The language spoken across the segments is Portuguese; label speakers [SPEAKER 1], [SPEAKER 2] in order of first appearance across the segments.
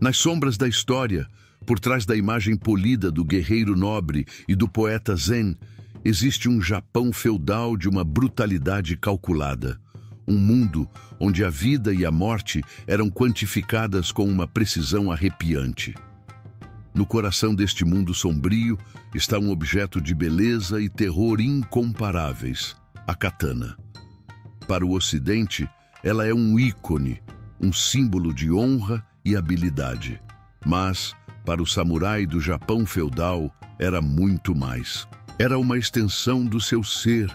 [SPEAKER 1] Nas sombras da história, por trás da imagem polida do guerreiro nobre e do poeta zen, existe um Japão feudal de uma brutalidade calculada. Um mundo onde a vida e a morte eram quantificadas com uma precisão arrepiante. No coração deste mundo sombrio está um objeto de beleza e terror incomparáveis, a katana. Para o Ocidente, ela é um ícone, um símbolo de honra e habilidade. Mas, para o samurai do Japão feudal, era muito mais. Era uma extensão do seu ser,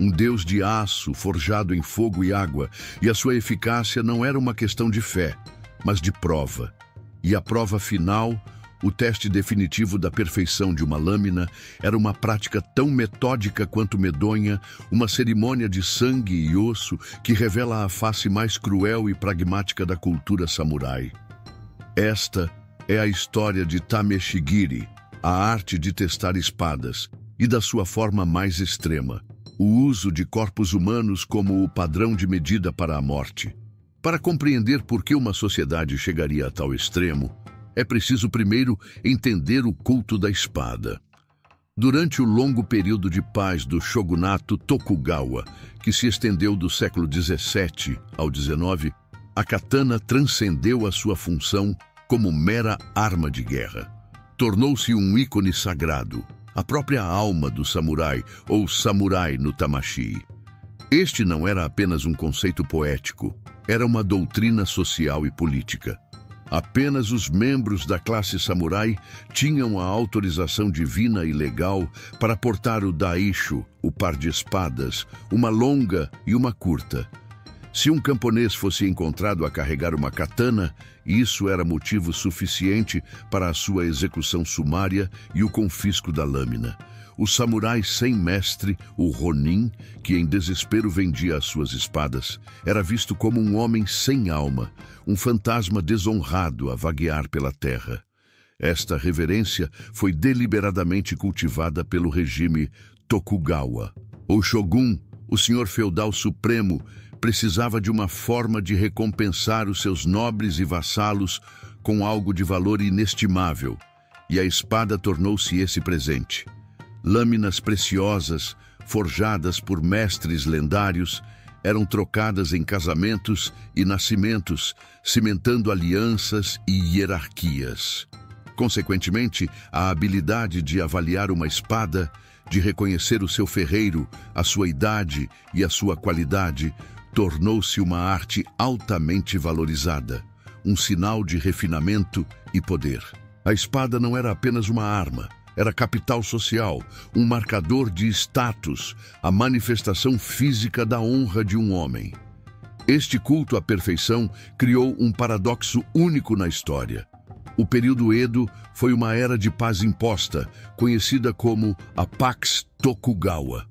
[SPEAKER 1] um deus de aço forjado em fogo e água, e a sua eficácia não era uma questão de fé, mas de prova. E a prova final, o teste definitivo da perfeição de uma lâmina, era uma prática tão metódica quanto medonha, uma cerimônia de sangue e osso que revela a face mais cruel e pragmática da cultura samurai. Esta é a história de Tameshigiri, a arte de testar espadas, e da sua forma mais extrema, o uso de corpos humanos como o padrão de medida para a morte. Para compreender por que uma sociedade chegaria a tal extremo, é preciso primeiro entender o culto da espada. Durante o longo período de paz do shogunato Tokugawa, que se estendeu do século XVII ao XIX, a katana transcendeu a sua função como mera arma de guerra. Tornou-se um ícone sagrado, a própria alma do samurai, ou samurai no Tamashii. Este não era apenas um conceito poético, era uma doutrina social e política. Apenas os membros da classe samurai tinham a autorização divina e legal para portar o daisho, o par de espadas, uma longa e uma curta. Se um camponês fosse encontrado a carregar uma katana, isso era motivo suficiente para a sua execução sumária e o confisco da lâmina. O samurai sem mestre, o ronin, que em desespero vendia as suas espadas, era visto como um homem sem alma, um fantasma desonrado a vaguear pela terra. Esta reverência foi deliberadamente cultivada pelo regime Tokugawa. O shogun, o senhor feudal supremo, precisava de uma forma de recompensar os seus nobres e vassalos com algo de valor inestimável, e a espada tornou-se esse presente. Lâminas preciosas, forjadas por mestres lendários, eram trocadas em casamentos e nascimentos, cimentando alianças e hierarquias. Consequentemente, a habilidade de avaliar uma espada, de reconhecer o seu ferreiro, a sua idade e a sua qualidade, tornou-se uma arte altamente valorizada, um sinal de refinamento e poder. A espada não era apenas uma arma, era capital social, um marcador de status, a manifestação física da honra de um homem. Este culto à perfeição criou um paradoxo único na história. O período Edo foi uma era de paz imposta, conhecida como a Pax Tokugawa.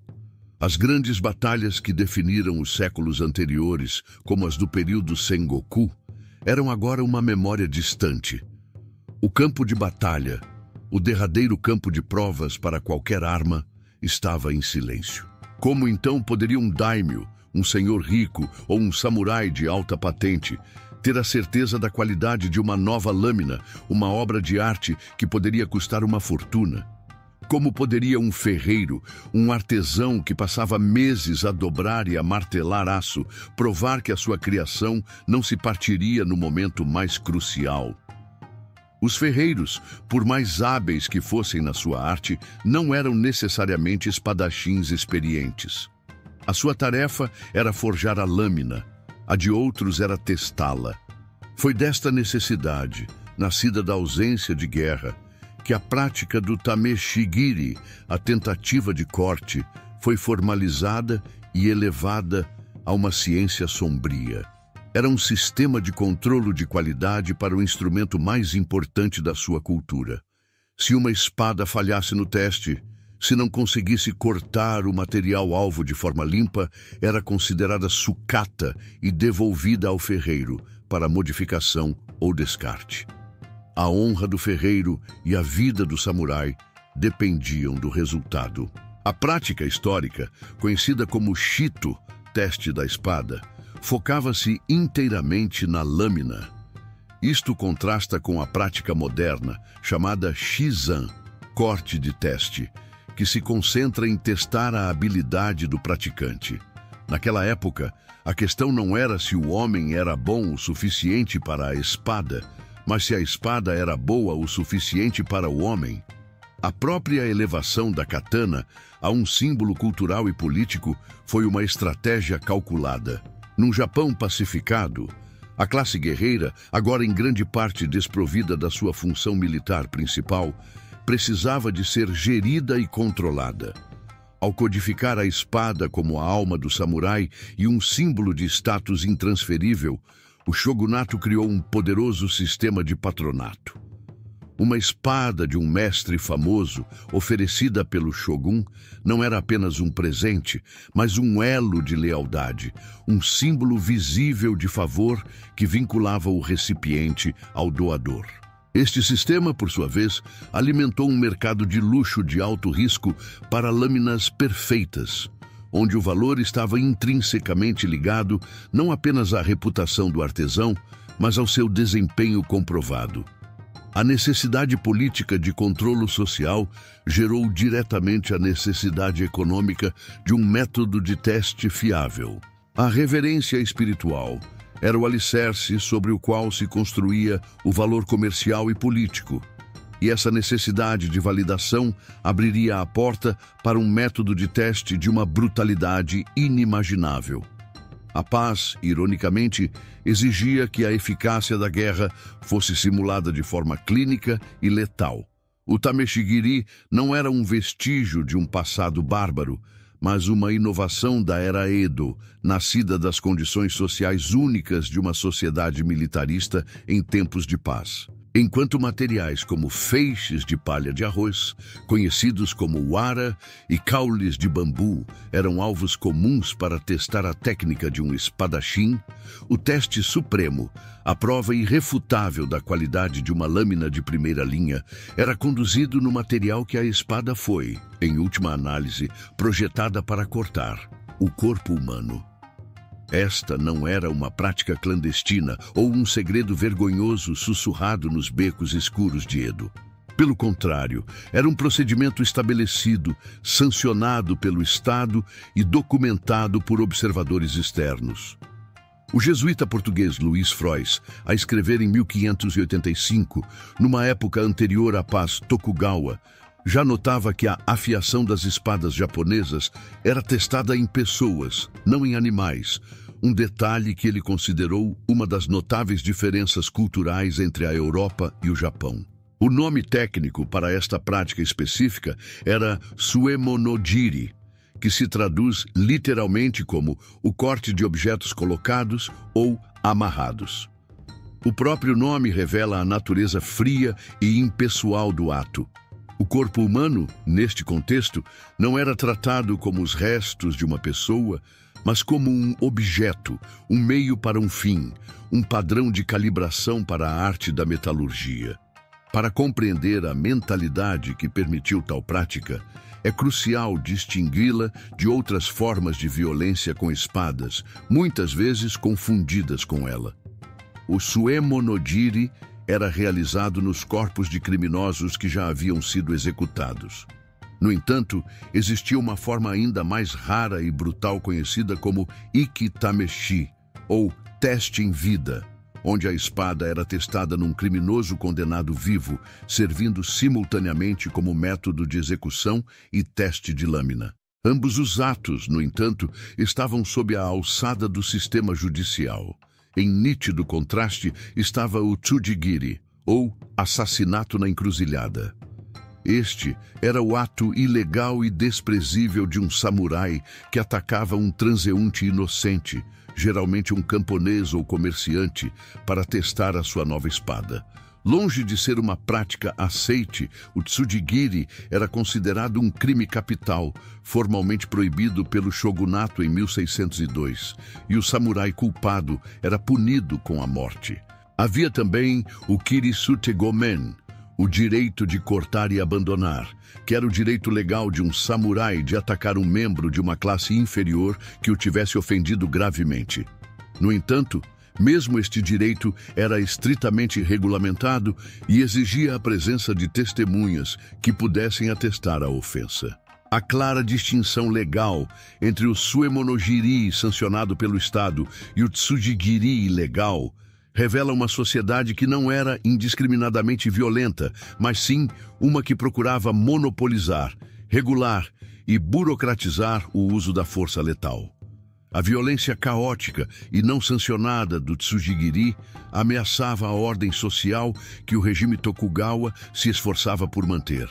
[SPEAKER 1] As grandes batalhas que definiram os séculos anteriores, como as do período Sengoku, eram agora uma memória distante. O campo de batalha, o derradeiro campo de provas para qualquer arma, estava em silêncio. Como então poderia um daimyo, um senhor rico ou um samurai de alta patente, ter a certeza da qualidade de uma nova lâmina, uma obra de arte que poderia custar uma fortuna? Como poderia um ferreiro, um artesão que passava meses a dobrar e a martelar aço, provar que a sua criação não se partiria no momento mais crucial? Os ferreiros, por mais hábeis que fossem na sua arte, não eram necessariamente espadachins experientes. A sua tarefa era forjar a lâmina, a de outros era testá-la. Foi desta necessidade, nascida da ausência de guerra, que a prática do Tameshigiri, a tentativa de corte, foi formalizada e elevada a uma ciência sombria. Era um sistema de controle de qualidade para o instrumento mais importante da sua cultura. Se uma espada falhasse no teste, se não conseguisse cortar o material alvo de forma limpa, era considerada sucata e devolvida ao ferreiro para modificação ou descarte. A honra do ferreiro e a vida do samurai dependiam do resultado. A prática histórica, conhecida como Shito, teste da espada, focava-se inteiramente na lâmina. Isto contrasta com a prática moderna, chamada Shizan, corte de teste, que se concentra em testar a habilidade do praticante. Naquela época, a questão não era se o homem era bom o suficiente para a espada, mas se a espada era boa o suficiente para o homem. A própria elevação da katana a um símbolo cultural e político foi uma estratégia calculada. Num Japão pacificado, a classe guerreira, agora em grande parte desprovida da sua função militar principal, precisava de ser gerida e controlada. Ao codificar a espada como a alma do samurai e um símbolo de status intransferível, o shogunato criou um poderoso sistema de patronato. Uma espada de um mestre famoso, oferecida pelo shogun, não era apenas um presente, mas um elo de lealdade, um símbolo visível de favor que vinculava o recipiente ao doador. Este sistema, por sua vez, alimentou um mercado de luxo de alto risco para lâminas perfeitas, onde o valor estava intrinsecamente ligado não apenas à reputação do artesão, mas ao seu desempenho comprovado. A necessidade política de controle social gerou diretamente a necessidade econômica de um método de teste fiável. A reverência espiritual era o alicerce sobre o qual se construía o valor comercial e político, e essa necessidade de validação abriria a porta para um método de teste de uma brutalidade inimaginável. A paz, ironicamente, exigia que a eficácia da guerra fosse simulada de forma clínica e letal. O Tameshigiri não era um vestígio de um passado bárbaro, mas uma inovação da era Edo, nascida das condições sociais únicas de uma sociedade militarista em tempos de paz. Enquanto materiais como feixes de palha de arroz, conhecidos como wara, e caules de bambu eram alvos comuns para testar a técnica de um espadachim, o teste supremo, a prova irrefutável da qualidade de uma lâmina de primeira linha, era conduzido no material que a espada foi, em última análise, projetada para cortar: o corpo humano. Esta não era uma prática clandestina ou um segredo vergonhoso sussurrado nos becos escuros de Edo. Pelo contrário, era um procedimento estabelecido, sancionado pelo Estado e documentado por observadores externos. O jesuíta português Luís Frois, a escrever em 1585, numa época anterior à paz Tokugawa, já notava que a afiação das espadas japonesas era testada em pessoas, não em animais, um detalhe que ele considerou uma das notáveis diferenças culturais entre a Europa e o Japão. O nome técnico para esta prática específica era suemonojiri, que se traduz literalmente como o corte de objetos colocados ou amarrados. O próprio nome revela a natureza fria e impessoal do ato. O corpo humano, neste contexto, não era tratado como os restos de uma pessoa, mas como um objeto, um meio para um fim, um padrão de calibração para a arte da metalurgia. Para compreender a mentalidade que permitiu tal prática, é crucial distingui-la de outras formas de violência com espadas, muitas vezes confundidas com ela. O suemonojiri era realizado nos corpos de criminosos que já haviam sido executados. No entanto, existia uma forma ainda mais rara e brutal conhecida como ikitameshi, ou teste em vida, onde a espada era testada num criminoso condenado vivo, servindo simultaneamente como método de execução e teste de lâmina. Ambos os atos, no entanto, estavam sob a alçada do sistema judicial. Em nítido contraste estava o tsujigiri, ou assassinato na encruzilhada. Este era o ato ilegal e desprezível de um samurai que atacava um transeunte inocente, geralmente um camponês ou comerciante, para testar a sua nova espada. Longe de ser uma prática aceite, o tsujigiri era considerado um crime capital, formalmente proibido pelo shogunato em 1602, e o samurai culpado era punido com a morte. Havia também o kiritsutegomen, o direito de cortar e abandonar, que era o direito legal de um samurai de atacar um membro de uma classe inferior que o tivesse ofendido gravemente. No entanto, Mesmo este direito era estritamente regulamentado e exigia a presença de testemunhas que pudessem atestar a ofensa. A clara distinção legal entre o suemonogiri sancionado pelo Estado e o tsujigiri ilegal revela uma sociedade que não era indiscriminadamente violenta, mas sim uma que procurava monopolizar, regular e burocratizar o uso da força letal. A violência caótica e não sancionada do tsujigiri ameaçava a ordem social que o regime Tokugawa se esforçava por manter.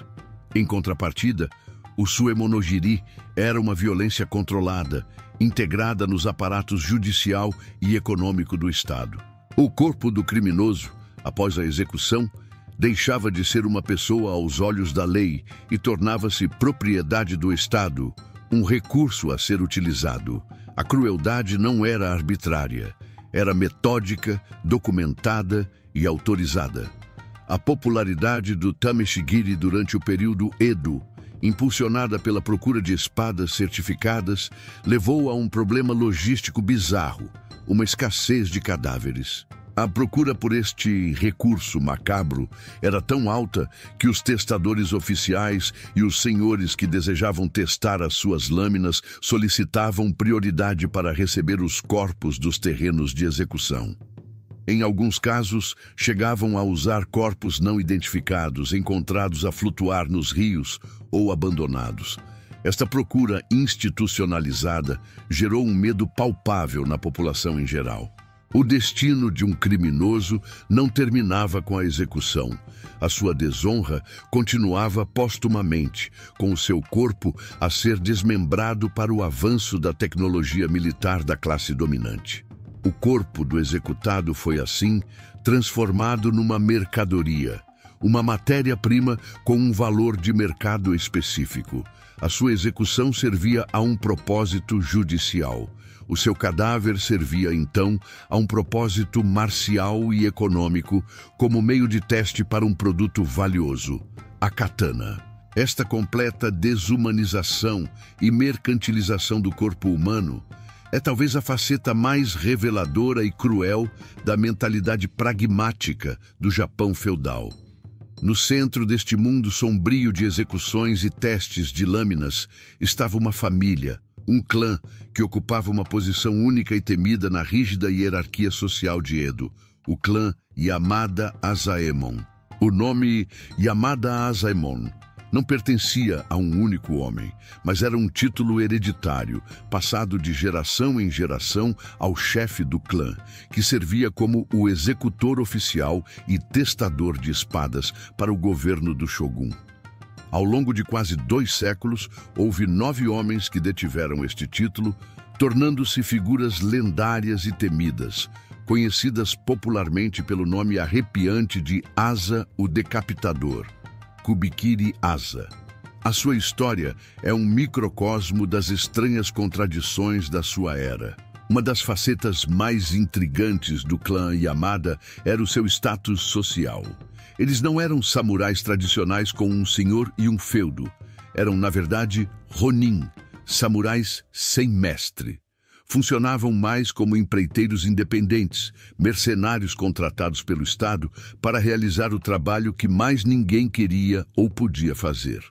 [SPEAKER 1] Em contrapartida, o suemonogiri era uma violência controlada, integrada nos aparatos judicial e econômico do Estado. O corpo do criminoso, após a execução, deixava de ser uma pessoa aos olhos da lei e tornava-se propriedade do Estado, um recurso a ser utilizado. A crueldade não era arbitrária, era metódica, documentada e autorizada. A popularidade do tameshigiri durante o período Edo, impulsionada pela procura de espadas certificadas, levou a um problema logístico bizarro, uma escassez de cadáveres. A procura por este recurso macabro era tão alta que os testadores oficiais e os senhores que desejavam testar as suas lâminas solicitavam prioridade para receber os corpos dos terrenos de execução. Em alguns casos, chegavam a usar corpos não identificados, encontrados a flutuar nos rios ou abandonados. Esta procura institucionalizada gerou um medo palpável na população em geral. O destino de um criminoso não terminava com a execução. A sua desonra continuava postumamente, com o seu corpo a ser desmembrado para o avanço da tecnologia militar da classe dominante. O corpo do executado foi, assim, transformado numa mercadoria, uma matéria-prima com um valor de mercado específico. A sua execução servia a um propósito judicial. O seu cadáver servia, então, a um propósito marcial e econômico como meio de teste para um produto valioso, a katana. Esta completa desumanização e mercantilização do corpo humano é talvez a faceta mais reveladora e cruel da mentalidade pragmática do Japão feudal. No centro deste mundo sombrio de execuções e testes de lâminas estava uma família, um clã que ocupava uma posição única e temida na rígida hierarquia social de Edo, o clã Yamada Asaemon. O nome Yamada Asaemon não pertencia a um único homem, mas era um título hereditário, passado de geração em geração ao chefe do clã, que servia como o executor oficial e testador de espadas para o governo do shogun. Ao longo de quase 2 séculos, houve 9 homens que detiveram este título, tornando-se figuras lendárias e temidas, conhecidas popularmente pelo nome arrepiante de Asa o Decapitador, Kubikiri Asa. A sua história é um microcosmo das estranhas contradições da sua era. Uma das facetas mais intrigantes do clã Yamada era o seu status social. Eles não eram samurais tradicionais com um senhor e um feudo. Eram, na verdade, ronin, samurais sem mestre. Funcionavam mais como empreiteiros independentes, mercenários contratados pelo Estado para realizar o trabalho que mais ninguém queria ou podia fazer.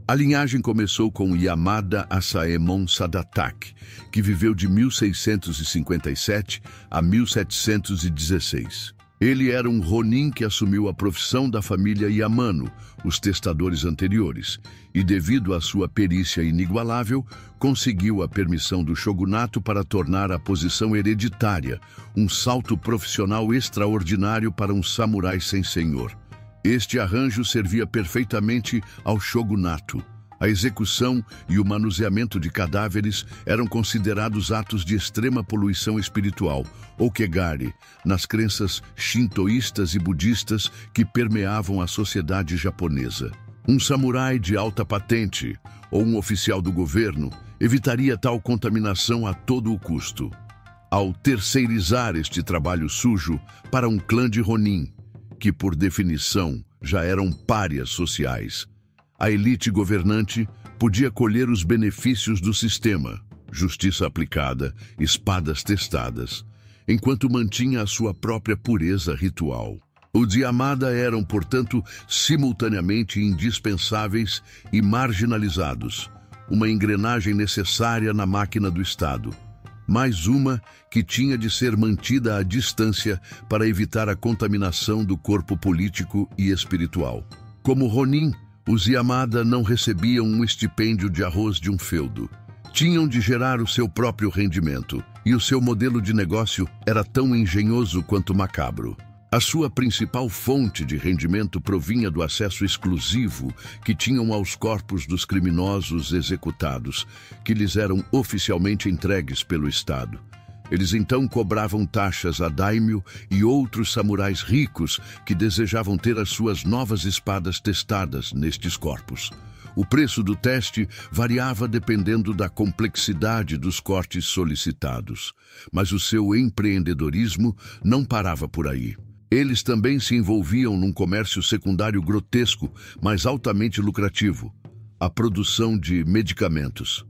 [SPEAKER 1] A linhagem começou com Yamada Asaemon Sadatake, que viveu de 1657 a 1716. Ele era um ronin que assumiu a profissão da família Yamano, os testadores anteriores, e devido à sua perícia inigualável, conseguiu a permissão do shogunato para tornar a posição hereditária, um salto profissional extraordinário para um samurai sem senhor. Este arranjo servia perfeitamente ao shogunato. A execução e o manuseamento de cadáveres eram considerados atos de extrema poluição espiritual, ou kegari, nas crenças shintoístas e budistas que permeavam a sociedade japonesa. Um samurai de alta patente ou um oficial do governo evitaria tal contaminação a todo o custo. Ao terceirizar este trabalho sujo para um clã de ronin, que por definição já eram párias sociais, a elite governante podia colher os benefícios do sistema: justiça aplicada, espadas testadas. enquanto mantinha a sua própria pureza ritual. Os Yamada eram, portanto, simultaneamente indispensáveis e marginalizados, uma engrenagem necessária na máquina do Estado. Mais uma que tinha de ser mantida à distância para evitar a contaminação do corpo político e espiritual. Como Ronin, os Yamada não recebiam um estipêndio de arroz de um feudo. Tinham de gerar o seu próprio rendimento, e o seu modelo de negócio era tão engenhoso quanto macabro. A sua principal fonte de rendimento provinha do acesso exclusivo que tinham aos corpos dos criminosos executados, que lhes eram oficialmente entregues pelo Estado. Eles então cobravam taxas a daimyo e outros samurais ricos que desejavam ter as suas novas espadas testadas nestes corpos. O preço do teste variava dependendo da complexidade dos cortes solicitados, mas o seu empreendedorismo não parava por aí. Eles também se envolviam num comércio secundário grotesco, mas altamente lucrativo: a produção de medicamentos.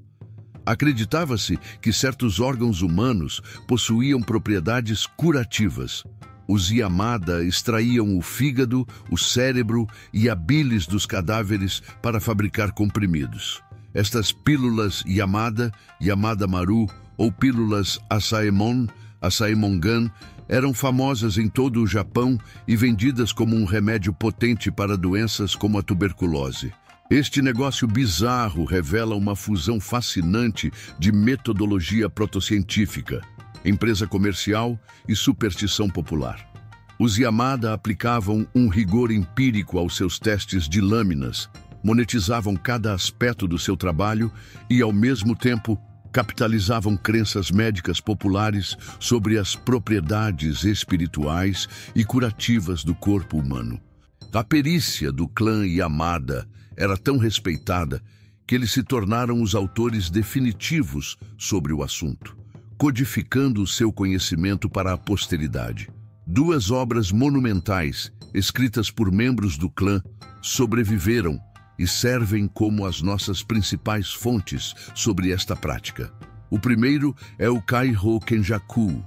[SPEAKER 1] Acreditava-se que certos órgãos humanos possuíam propriedades curativas. Os Yamada extraíam o fígado, o cérebro e a bilis dos cadáveres para fabricar comprimidos. Estas pílulas Yamada, Yamada Maru ou pílulas Asaemon, Asaemongan, eram famosas em todo o Japão e vendidas como um remédio potente para doenças como a tuberculose. Este negócio bizarro revela uma fusão fascinante de metodologia protocientífica, empresa comercial e superstição popular. Os Yamada aplicavam um rigor empírico aos seus testes de lâminas, monetizavam cada aspecto do seu trabalho e, ao mesmo tempo, capitalizavam crenças médicas populares sobre as propriedades espirituais e curativas do corpo humano. A perícia do clã Yamada era tão respeitada que eles se tornaram os autores definitivos sobre o assunto, codificando o seu conhecimento para a posteridade. 2 obras monumentais, escritas por membros do clã, sobreviveram e servem como as nossas principais fontes sobre esta prática. O primeiro é o Kaiho Kenjaku,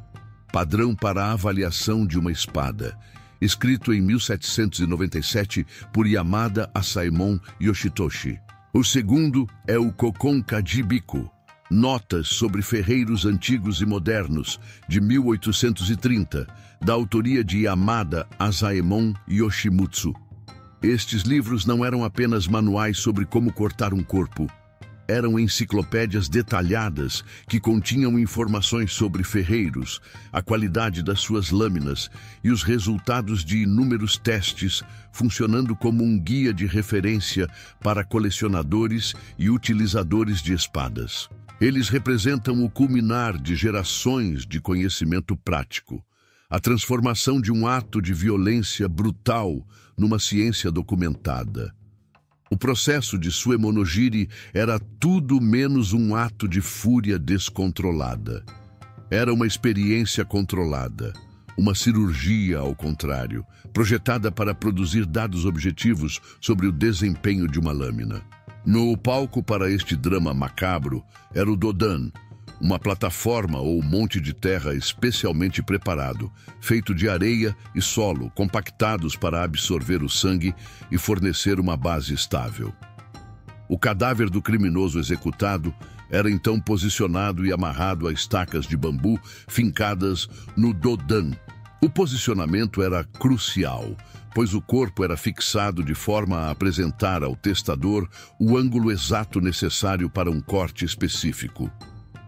[SPEAKER 1] padrão para a avaliação de uma espada, escrito em 1797 por Yamada Asaemon Yoshitoshi. O segundo é o Kokon Kajibiku, Notas sobre Ferreiros Antigos e Modernos, de 1830, da autoria de Yamada Asaemon Yoshimutsu. Estes livros não eram apenas manuais sobre como cortar um corpo. Eram enciclopédias detalhadas que continham informações sobre ferreiros, a qualidade das suas lâminas e os resultados de inúmeros testes, funcionando como um guia de referência para colecionadores e utilizadores de espadas. Eles representam o culminar de gerações de conhecimento prático, a transformação de um ato de violência brutal numa ciência documentada. O processo de Suemonogiri era tudo menos um ato de fúria descontrolada. Era uma experiência controlada, uma cirurgia ao contrário, projetada para produzir dados objetivos sobre o desempenho de uma lâmina. No palco para este drama macabro era o Dodan, uma plataforma ou monte de terra especialmente preparado, feito de areia e solo, compactados para absorver o sangue e fornecer uma base estável. O cadáver do criminoso executado era então posicionado e amarrado a estacas de bambu fincadas no Dodan. O posicionamento era crucial, pois o corpo era fixado de forma a apresentar ao testador o ângulo exato necessário para um corte específico.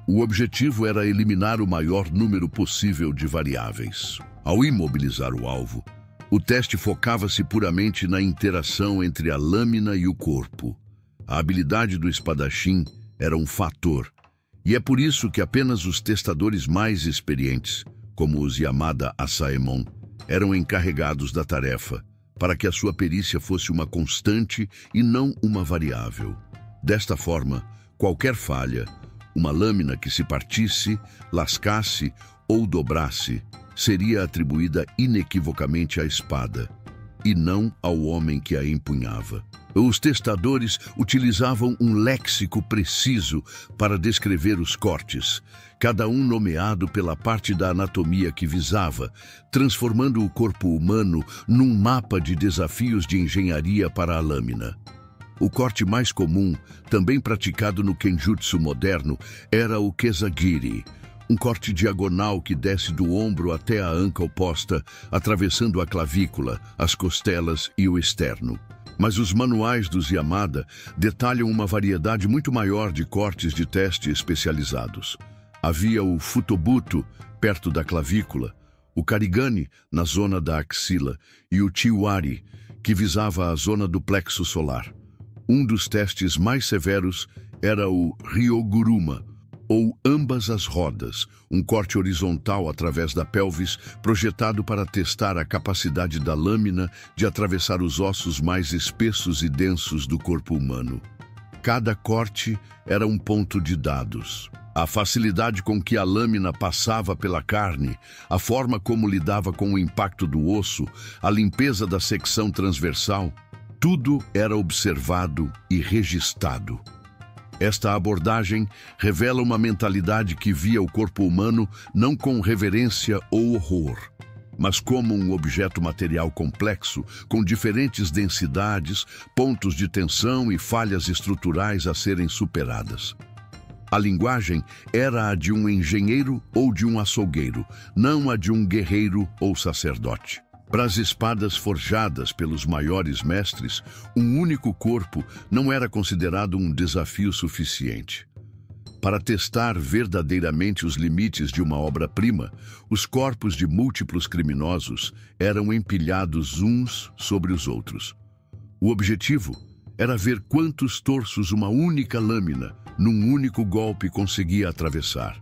[SPEAKER 1] O objetivo era eliminar o maior número possível de variáveis. Ao imobilizar o alvo, o teste focava-se puramente na interação entre a lâmina e o corpo. A habilidade do espadachim era um fator, e é por isso que apenas os testadores mais experientes, como os Yamada Asaemon, eram encarregados da tarefa, para que a sua perícia fosse uma constante e não uma variável. Desta forma, qualquer falha, uma lâmina que se partisse, lascasse ou dobrasse, seria atribuída inequivocamente à espada, e não ao homem que a empunhava. Os testadores utilizavam um léxico preciso para descrever os cortes, cada um nomeado pela parte da anatomia que visava, transformando o corpo humano num mapa de desafios de engenharia para a lâmina. O corte mais comum, também praticado no Kenjutsu moderno, era o Kezagiri, um corte diagonal que desce do ombro até a anca oposta, atravessando a clavícula, as costelas e o externo. Mas os manuais dos Yamada detalham uma variedade muito maior de cortes de teste especializados. Havia o Futobuto, perto da clavícula, o Karigane, na zona da axila, e o Chiwari, que visava a zona do plexo solar. Um dos testes mais severos era o Ryoguruma, ou ambas as rodas, um corte horizontal através da pelvis projetado para testar a capacidade da lâmina de atravessar os ossos mais espessos e densos do corpo humano. Cada corte era um ponto de dados. A facilidade com que a lâmina passava pela carne, a forma como lidava com o impacto do osso, a limpeza da secção transversal, tudo era observado e registrado. Esta abordagem revela uma mentalidade que via o corpo humano não com reverência ou horror, mas como um objeto material complexo, com diferentes densidades, pontos de tensão e falhas estruturais a serem superadas. A linguagem era a de um engenheiro ou de um açougueiro, não a de um guerreiro ou sacerdote. Para as espadas forjadas pelos maiores mestres, um único corpo não era considerado um desafio suficiente. Para testar verdadeiramente os limites de uma obra-prima, os corpos de múltiplos criminosos eram empilhados uns sobre os outros. O objetivo era ver quantos torsos uma única lâmina, num único golpe, conseguia atravessar.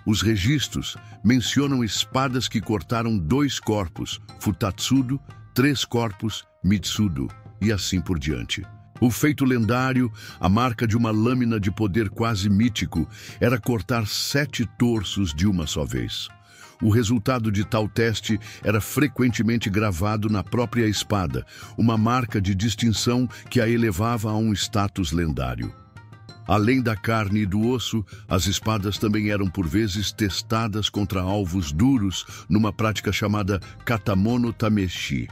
[SPEAKER 1] Os registros mencionam espadas que cortaram 2 corpos, Futatsudo, 3 corpos, Mitsudo, e assim por diante. O feito lendário, a marca de uma lâmina de poder quase mítico, era cortar 7 torsos de uma só vez. O resultado de tal teste era frequentemente gravado na própria espada, uma marca de distinção que a elevava a um status lendário. Além da carne e do osso, as espadas também eram por vezes testadas contra alvos duros numa prática chamada katamono tameshi.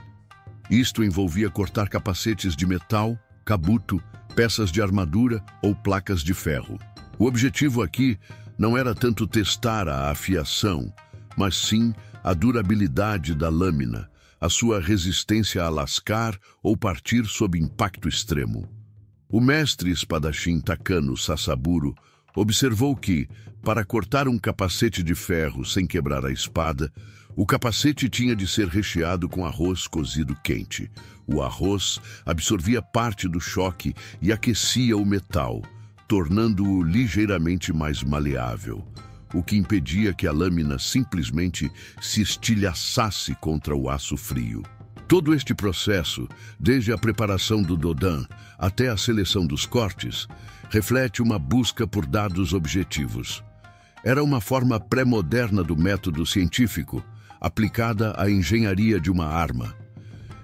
[SPEAKER 1] Isto envolvia cortar capacetes de metal, kabuto, peças de armadura ou placas de ferro. O objetivo aqui não era tanto testar a afiação, mas sim a durabilidade da lâmina, a sua resistência a lascar ou partir sob impacto extremo. O mestre espadachim Takano Sasaburo observou que, para cortar um capacete de ferro sem quebrar a espada, o capacete tinha de ser recheado com arroz cozido quente. O arroz absorvia parte do choque e aquecia o metal, tornando-o ligeiramente mais maleável, o que impedia que a lâmina simplesmente se estilhaçasse contra o aço frio. Todo este processo, desde a preparação do Dodan até a seleção dos cortes, reflete uma busca por dados objetivos. Era uma forma pré-moderna do método científico, aplicada à engenharia de uma arma.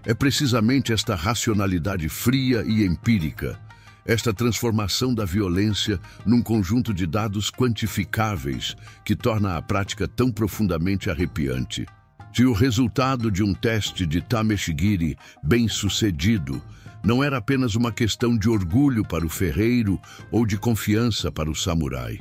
[SPEAKER 1] É precisamente esta racionalidade fria e empírica, esta transformação da violência num conjunto de dados quantificáveis, que torna a prática tão profundamente arrepiante. Se o resultado de um teste de Tameshigiri bem-sucedido não era apenas uma questão de orgulho para o ferreiro ou de confiança para o samurai.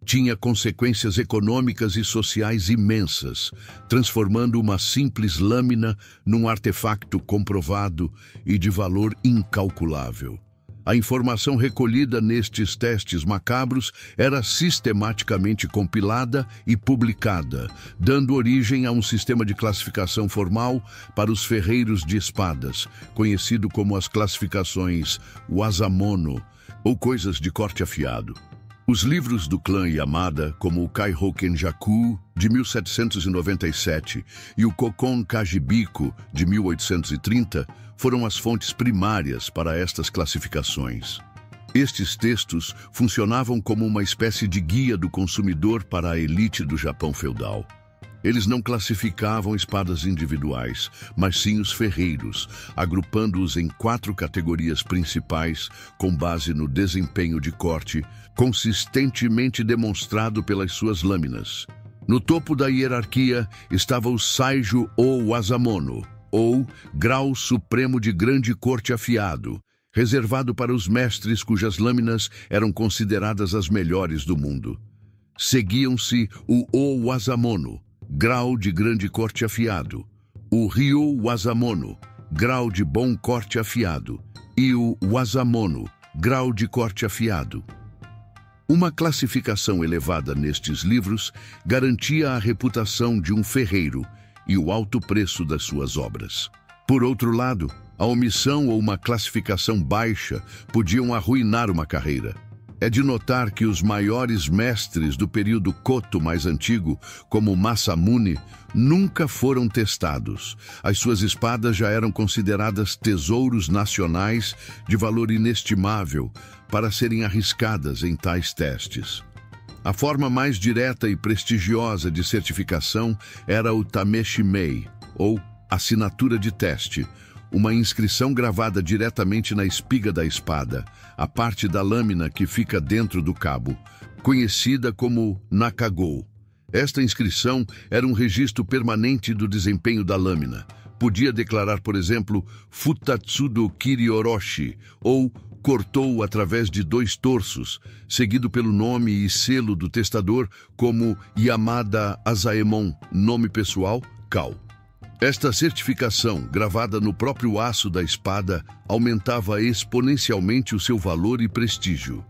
[SPEAKER 1] Tinha consequências econômicas e sociais imensas, transformando uma simples lâmina num artefacto comprovado e de valor incalculável. A informação recolhida nestes testes macabros era sistematicamente compilada e publicada, dando origem a um sistema de classificação formal para os ferreiros de espadas, conhecido como as classificações Wasamono, ou coisas de corte afiado. Os livros do clã Yamada, como o Kaihou Kenjaku, de 1797, e o Kokon Kajibiko, de 1830, foram as fontes primárias para estas classificações. Estes textos funcionavam como uma espécie de guia do consumidor para a elite do Japão feudal. Eles não classificavam espadas individuais, mas sim os ferreiros, agrupando-os em 4 categorias principais, com base no desempenho de corte, consistentemente demonstrado pelas suas lâminas. No topo da hierarquia estava o Saijo ou Wasamono, ou grau supremo de grande corte afiado, reservado para os mestres cujas lâminas eram consideradas as melhores do mundo. Seguiam-se o Wasamono, grau de grande corte afiado, o Ryo Wasamono, grau de bom corte afiado, e o Wasamono, grau de corte afiado. Uma classificação elevada nestes livros garantia a reputação de um ferreiro e o alto preço das suas obras. Por outro lado, a omissão ou uma classificação baixa podiam arruinar uma carreira. É de notar que os maiores mestres do período Koto mais antigo, como Masamune, nunca foram testados. As suas espadas já eram consideradas tesouros nacionais de valor inestimável para serem arriscadas em tais testes. A forma mais direta e prestigiosa de certificação era o Tameshimei, ou assinatura de teste, uma inscrição gravada diretamente na espiga da espada, a parte da lâmina que fica dentro do cabo, conhecida como Nakagou. Esta inscrição era um registro permanente do desempenho da lâmina. Podia declarar, por exemplo, Futatsudo Kirioroshi, ou cortou através de 2 torsos, seguido pelo nome e selo do testador como Yamada Azaemon, nome pessoal, Kau. Esta certificação, gravada no próprio aço da espada, aumentava exponencialmente o seu valor e prestígio.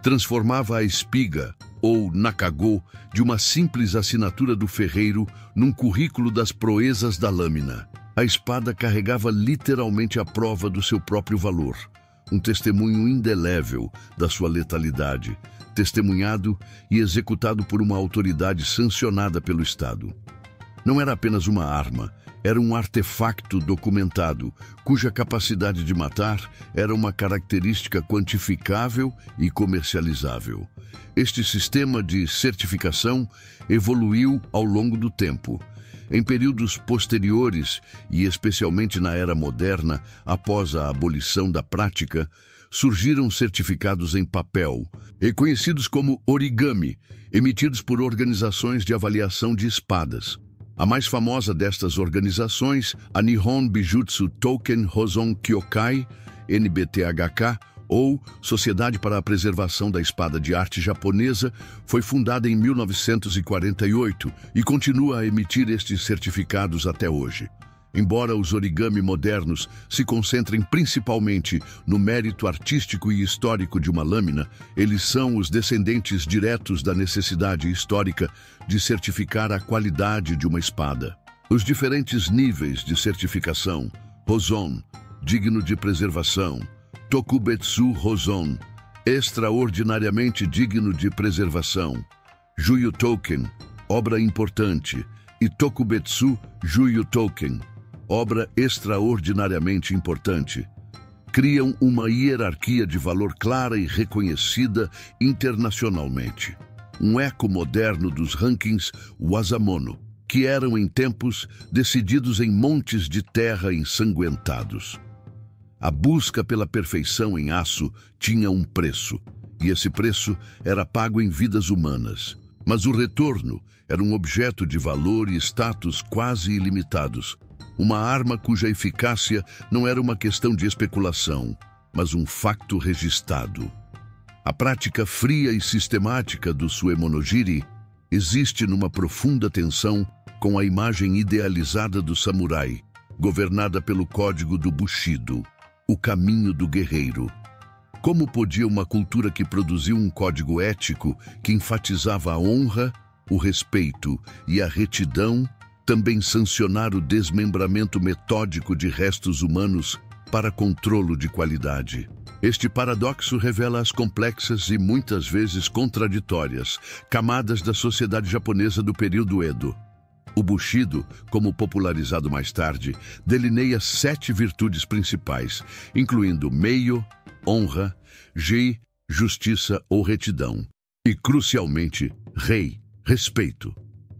[SPEAKER 1] Transformava a espiga, ou Nakagou, de uma simples assinatura do ferreiro num currículo das proezas da lâmina. A espada carregava literalmente a prova do seu próprio valor, um testemunho indelével da sua letalidade, testemunhado e executado por uma autoridade sancionada pelo Estado. Não era apenas uma arma, era um artefacto documentado, cuja capacidade de matar era uma característica quantificável e comercializável. Este sistema de certificação evoluiu ao longo do tempo. Em períodos posteriores, e especialmente na era moderna, após a abolição da prática, surgiram certificados em papel, reconhecidos como origami, emitidos por organizações de avaliação de espadas. A mais famosa destas organizações, a Nihon Bijutsu Token Hozon Kyokai, NBTHK, ou Sociedade para a Preservação da Espada de Arte Japonesa, foi fundada em 1948 e continua a emitir estes certificados até hoje. Embora os origami modernos se concentrem principalmente no mérito artístico e histórico de uma lâmina, eles são os descendentes diretos da necessidade histórica de certificar a qualidade de uma espada. Os diferentes níveis de certificação: Hozon, digno de preservação; Tokubetsu Hozon, extraordinariamente digno de preservação; Juyu Token, obra importante; e Tokubetsu Juyu Token, obra extraordinariamente importante. Criam uma hierarquia de valor clara e reconhecida internacionalmente. Um eco moderno dos rankings Wasamono, que eram em tempos decididos em montes de terra ensanguentados. A busca pela perfeição em aço tinha um preço, e esse preço era pago em vidas humanas. Mas o retorno era um objeto de valor e status quase ilimitados, uma arma cuja eficácia não era uma questão de especulação, mas um facto registrado. A prática fria e sistemática do suemonogiri existe numa profunda tensão com a imagem idealizada do samurai, governada pelo código do Bushido, o caminho do guerreiro. Como podia uma cultura que produziu um código ético que enfatizava a honra, o respeito e a retidão também sancionar o desmembramento metódico de restos humanos para controlo de qualidade? Este paradoxo revela as complexas e muitas vezes contraditórias camadas da sociedade japonesa do período Edo. O Bushido, como popularizado mais tarde, delineia 7 virtudes principais, incluindo meio, honra, ji, justiça ou retidão, e, crucialmente, rei, respeito.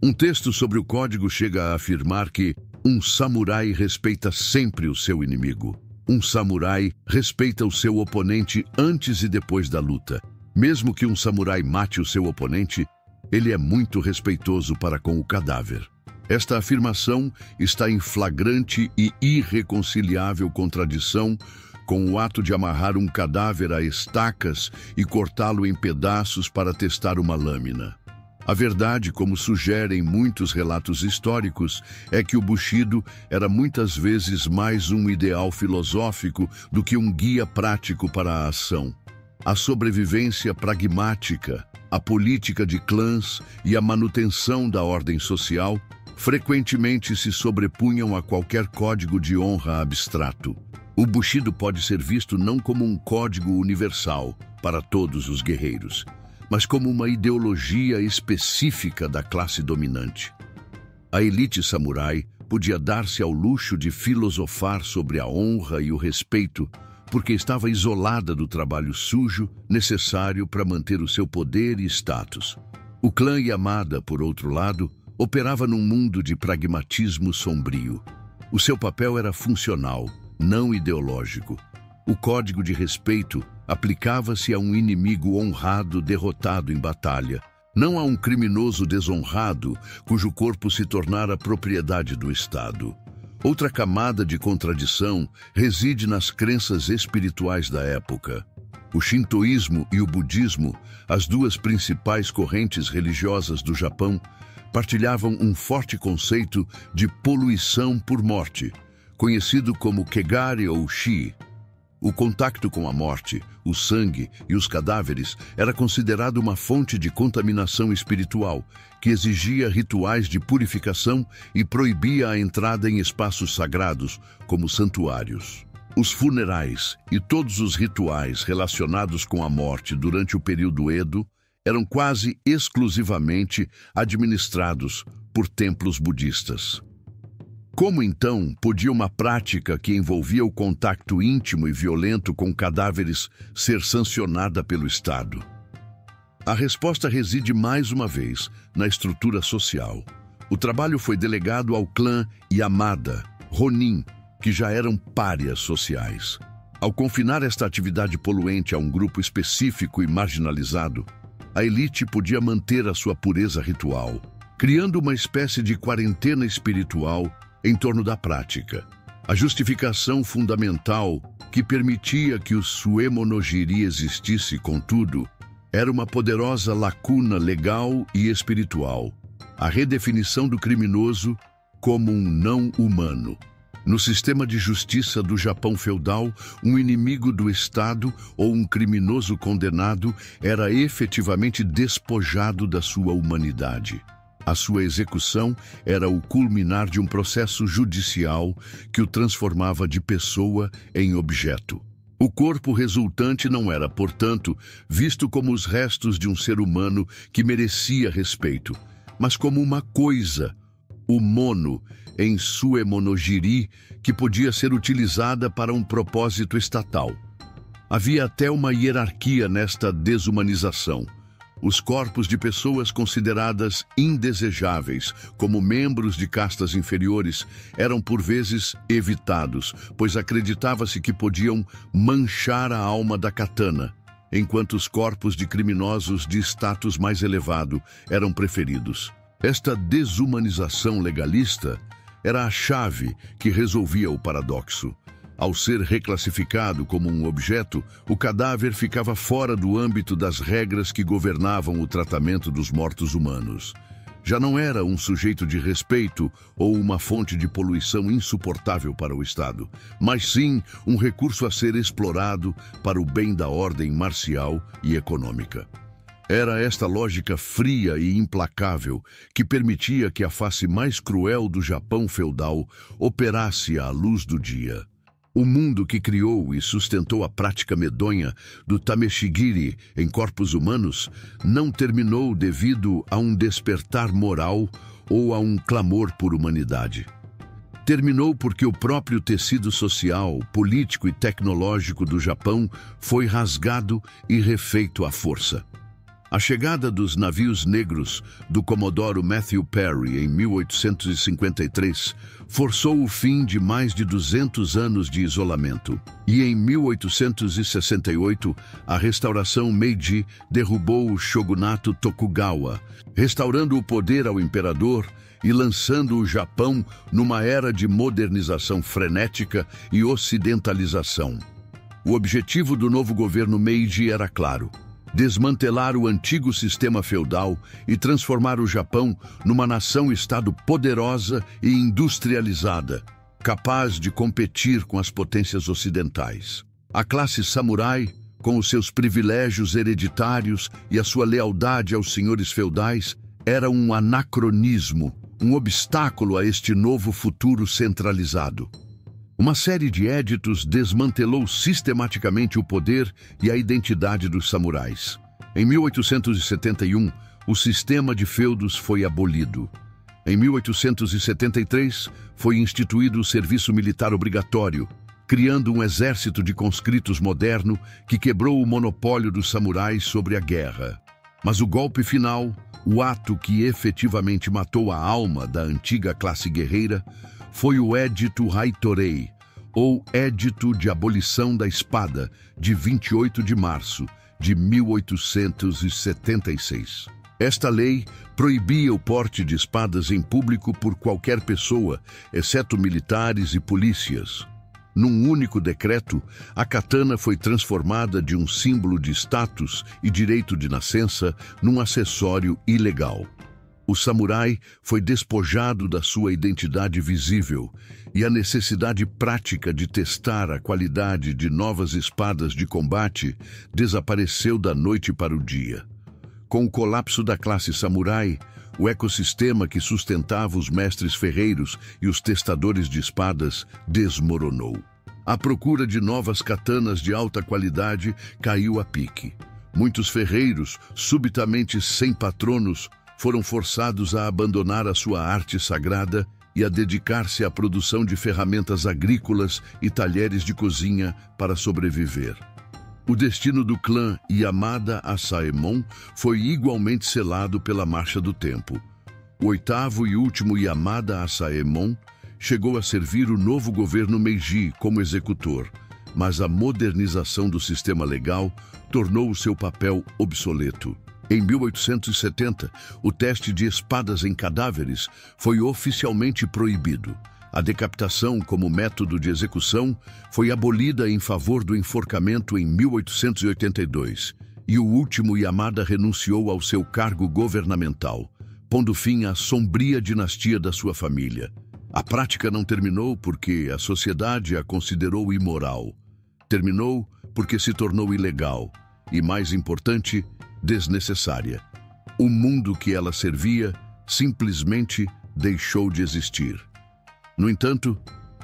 [SPEAKER 1] Um texto sobre o código chega a afirmar que um samurai respeita sempre o seu inimigo. Um samurai respeita o seu oponente antes e depois da luta. Mesmo que um samurai mate o seu oponente, ele é muito respeitoso para com o cadáver. Esta afirmação está em flagrante e irreconciliável contradição com o ato de amarrar um cadáver a estacas e cortá-lo em pedaços para testar uma lâmina. A verdade, como sugerem muitos relatos históricos, é que o Bushido era muitas vezes mais um ideal filosófico do que um guia prático para a ação. A sobrevivência pragmática, a política de clãs e a manutenção da ordem social frequentemente se sobrepunham a qualquer código de honra abstrato. O Bushido pode ser visto não como um código universal para todos os guerreiros, mas como uma ideologia específica da classe dominante. A elite samurai podia dar-se ao luxo de filosofar sobre a honra e o respeito, porque estava isolada do trabalho sujo necessário para manter o seu poder e status. O clã Yamada, por outro lado, operava num mundo de pragmatismo sombrio. O seu papel era funcional, não ideológico. O código de respeito aplicava-se a um inimigo honrado derrotado em batalha, não a um criminoso desonrado cujo corpo se tornara propriedade do Estado. Outra camada de contradição reside nas crenças espirituais da época. O shintoísmo e o budismo, as duas principais correntes religiosas do Japão, partilhavam um forte conceito de poluição por morte, conhecido como Kegare ou Shi. O contacto com a morte, o sangue e os cadáveres era considerado uma fonte de contaminação espiritual, que exigia rituais de purificação e proibia a entrada em espaços sagrados, como santuários. Os funerais e todos os rituais relacionados com a morte durante o período Edo eram quase exclusivamente administrados por templos budistas. Como, então, podia uma prática que envolvia o contato íntimo e violento com cadáveres ser sancionada pelo Estado? A resposta reside mais uma vez na estrutura social. O trabalho foi delegado ao clã Yamada, Ronin, que já eram párias sociais. Ao confinar esta atividade poluente a um grupo específico e marginalizado, a elite podia manter a sua pureza ritual, criando uma espécie de quarentena espiritual em torno da prática. A justificação fundamental que permitia que o Suemonogiri existisse, contudo, era uma poderosa lacuna legal e espiritual, a redefinição do criminoso como um não-humano. No sistema de justiça do Japão feudal, um inimigo do Estado ou um criminoso condenado era efetivamente despojado da sua humanidade. A sua execução era o culminar de um processo judicial que o transformava de pessoa em objeto. O corpo resultante não era, portanto, visto como os restos de um ser humano que merecia respeito, mas como uma coisa, o mono, em Suemonogiri, que podia ser utilizada para um propósito estatal. Havia até uma hierarquia nesta desumanização. Os corpos de pessoas consideradas indesejáveis, como membros de castas inferiores, eram por vezes evitados, pois acreditava-se que podiam manchar a alma da katana, enquanto os corpos de criminosos de status mais elevado eram preferidos. Esta desumanização legalista era a chave que resolvia o paradoxo. Ao ser reclassificado como um objeto, o cadáver ficava fora do âmbito das regras que governavam o tratamento dos mortos humanos. Já não era um sujeito de respeito ou uma fonte de poluição insuportável para o Estado, mas sim um recurso a ser explorado para o bem da ordem marcial e econômica. Era esta lógica fria e implacável que permitia que a face mais cruel do Japão feudal operasse à luz do dia. O mundo que criou e sustentou a prática medonha do tameshigiri em corpos humanos não terminou devido a um despertar moral ou a um clamor por humanidade. Terminou porque o próprio tecido social, político e tecnológico do Japão foi rasgado e refeito à força. A chegada dos navios negros do Comodoro Matthew Perry em 1853 forçou o fim de mais de 200 anos de isolamento. E em 1868, a restauração Meiji derrubou o shogunato Tokugawa, restaurando o poder ao imperador e lançando o Japão numa era de modernização frenética e ocidentalização. O objetivo do novo governo Meiji era claro: desmantelar o antigo sistema feudal e transformar o Japão numa nação-estado poderosa e industrializada, capaz de competir com as potências ocidentais. A classe samurai, com os seus privilégios hereditários e a sua lealdade aos senhores feudais, era um anacronismo, um obstáculo a este novo futuro centralizado. Uma série de éditos desmantelou sistematicamente o poder e a identidade dos samurais. Em 1871, o sistema de feudos foi abolido. Em 1873, foi instituído o serviço militar obrigatório, criando um exército de conscritos moderno que quebrou o monopólio dos samurais sobre a guerra. Mas o golpe final, o ato que efetivamente matou a alma da antiga classe guerreira, foi o Edito Haitorei, ou Edito de Abolição da Espada, de 28 de março de 1876. Esta lei proibia o porte de espadas em público por qualquer pessoa, exceto militares e polícias. Num único decreto, a katana foi transformada de um símbolo de status e direito de nascença num acessório ilegal. O samurai foi despojado da sua identidade visível e a necessidade prática de testar a qualidade de novas espadas de combate desapareceu da noite para o dia. Com o colapso da classe samurai, o ecossistema que sustentava os mestres ferreiros e os testadores de espadas desmoronou. A procura de novas katanas de alta qualidade caiu a pique. Muitos ferreiros, subitamente sem patronos, foram forçados a abandonar a sua arte sagrada e a dedicar-se à produção de ferramentas agrícolas e talheres de cozinha para sobreviver. O destino do clã Yamada Asaemon foi igualmente selado pela marcha do tempo. O oitavo e último Yamada Asaemon chegou a servir o novo governo Meiji como executor, mas a modernização do sistema legal tornou o seu papel obsoleto. Em 1870, o teste de espadas em cadáveres foi oficialmente proibido. A decapitação como método de execução foi abolida em favor do enforcamento em 1882, e o último Yamada renunciou ao seu cargo governamental, pondo fim à sombria dinastia da sua família. A prática não terminou porque a sociedade a considerou imoral. Terminou porque se tornou ilegal e, mais importante, desnecessária. O mundo que ela servia simplesmente deixou de existir. No entanto,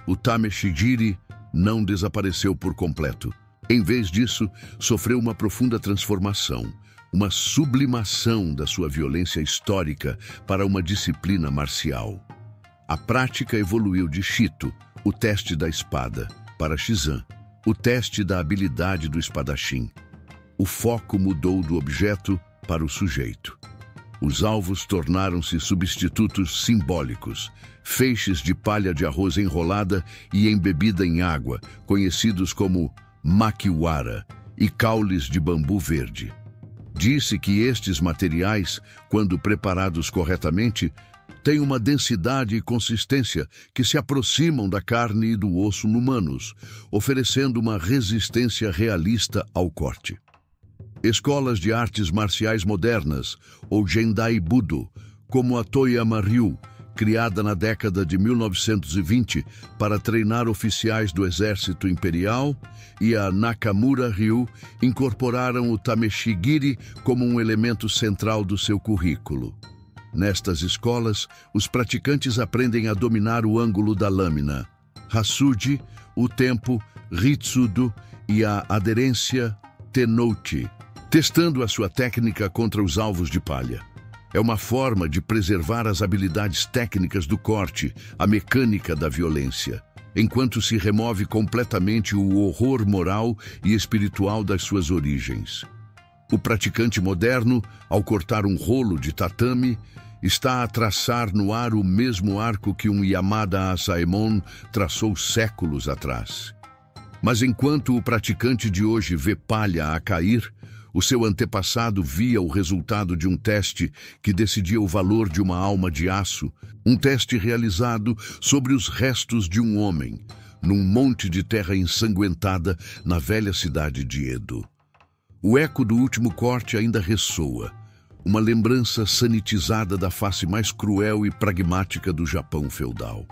[SPEAKER 1] o Tameshigiri não desapareceu por completo. Em vez disso, sofreu uma profunda transformação, uma sublimação da sua violência histórica para uma disciplina marcial. A prática evoluiu de Shito, o teste da espada, para Shizan, o teste da habilidade do espadachim. O foco mudou do objeto para o sujeito. Os alvos tornaram-se substitutos simbólicos, feixes de palha de arroz enrolada e embebida em água, conhecidos como makiwara, e caules de bambu verde. Disse que estes materiais, quando preparados corretamente, têm uma densidade e consistência que se aproximam da carne e do osso humanos, oferecendo uma resistência realista ao corte. Escolas de artes marciais modernas, ou Gendai Budo, como a Toyama Ryu, criada na década de 1920 para treinar oficiais do Exército Imperial, e a Nakamura Ryu incorporaram o Tameshigiri como um elemento central do seu currículo. Nestas escolas, os praticantes aprendem a dominar o ângulo da lâmina, Hasuji, o tempo, Ritsudo e a aderência, Tenouchi, testando a sua técnica contra os alvos de palha. É uma forma de preservar as habilidades técnicas do corte, a mecânica da violência, enquanto se remove completamente o horror moral e espiritual das suas origens. O praticante moderno, ao cortar um rolo de tatame, está a traçar no ar o mesmo arco que um Yamada Asaemon traçou séculos atrás. Mas enquanto o praticante de hoje vê palha a cair, o seu antepassado via o resultado de um teste que decidia o valor de uma alma de aço, um teste realizado sobre os restos de um homem, num monte de terra ensanguentada na velha cidade de Edo. O eco do último corte ainda ressoa, uma lembrança sanitizada da face mais cruel e pragmática do Japão feudal.